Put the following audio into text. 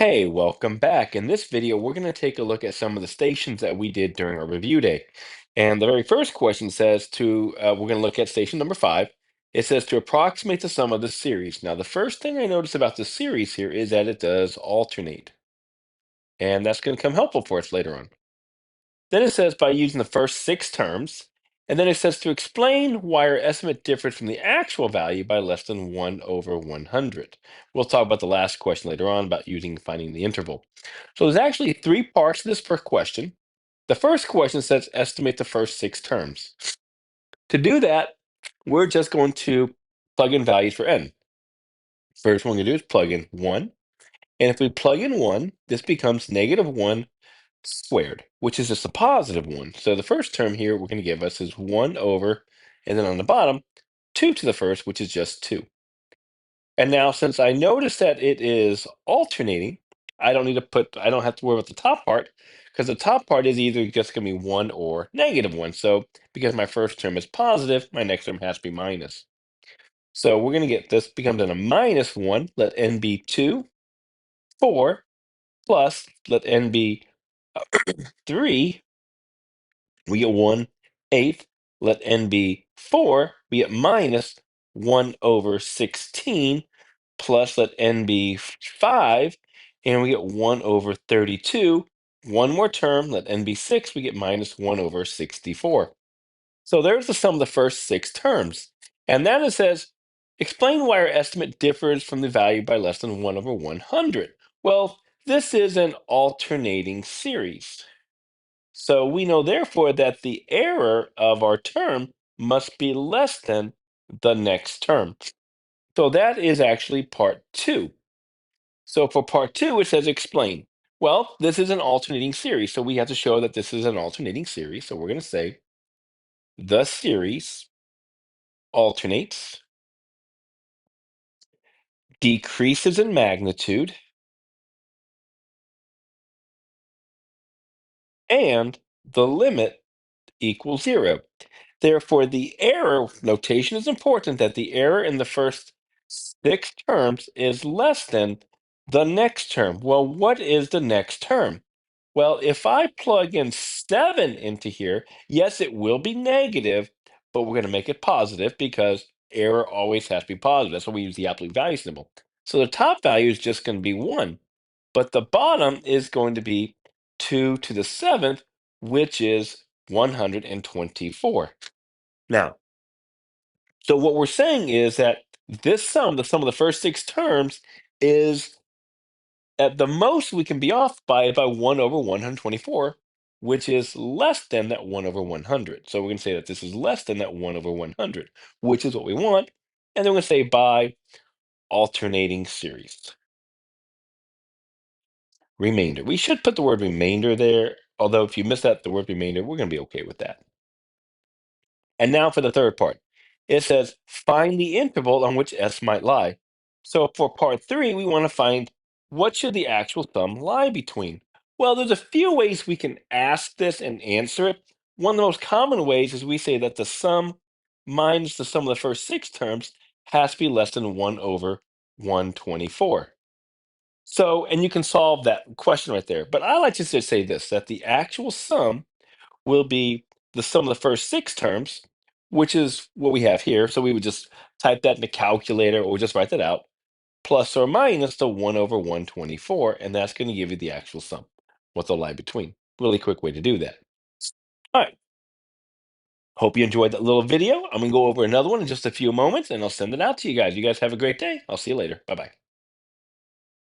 Hey, welcome back. In this video, we're going to take a look at some of the stations that we did during our review day. And the very first question says we're going to look at station number 5. It says to approximate the sum of the series. Now, the first thing I notice about the series here is that it does alternate. And that's going to come helpful for us later on. Then it says by using the first 6 terms. And then it says to explain why our estimate differs from the actual value by less than 1 over 100. We'll talk about the last question later on about finding the interval. So there's actually 3 parts to this first question. The first question says estimate the first 6 terms. To do that, we're just going to plug in values for n. First one we're going to do is plug in 1. And if we plug in 1, this becomes -1 squared, which is just a positive 1. So the first term here we're going to give us is 1 over, and then on the bottom, 2 to the first, which is just 2. And now since I notice that it is alternating, I don't have to worry about the top part, because the top part is either just going to be 1 or -1. So because my first term is positive, my next term has to be minus. So we're going to get this becomes then a -1, let n be 2, 4, plus, let n be 3, we get 1/8. Let n be 4, we get minus 1 over 16, plus let n be 5, and we get 1 over 32. One more term, let n be 6, we get minus 1 over 64. So there's the sum of the first 6 terms. And then it says, explain why our estimate differs from the value by less than 1 over 100. Well, this is an alternating series. So we know therefore that the error of our term must be less than the next term. So that is actually part 2. So for part 2, it says explain. Well, this is an alternating series, so we have to show that this is an alternating series. So we're going to say the series alternates, decreases in magnitude, and the limit equals 0. Therefore, the error notation is important that the error in the first 6 terms is less than the next term. Well, what is the next term? Well, if I plug in 7 into here, yes, it will be negative, but we're going to make it positive because error always has to be positive. That's why we use the absolute value symbol. So the top value is just going to be 1, but the bottom is going to be 2 to the 7th, which is 124. Now, so what we're saying is that this sum, the sum of the first 6 terms, is at the most we can be off by 1 over 124, which is less than that 1 over 100. So we're going to say that this is less than that 1 over 100, which is what we want. And then we're going to say by alternating series. Remainder. We should put the word remainder there, although if you miss that, the word remainder, we're going to be okay with that. And now for the third part. It says, find the interval on which S might lie. So for part 3, we want to find what should the actual sum lie between. Well, there's a few ways we can ask this and answer it. One of the most common ways is we say that the sum minus the sum of the first 6 terms has to be less than 1 over 124. So, and you can solve that question right there. But I like to just say this, that the actual sum will be the sum of the first 6 terms, which is what we have here. So we would just type that in the calculator or just write that out, plus or minus the 1 over 124, and that's going to give you the actual sum, what they'll lie between. Really quick way to do that. All right. Hope you enjoyed that little video. I'm going to go over another one in just a few moments, and I'll send it out to you guys. You guys have a great day. I'll see you later. Bye-bye.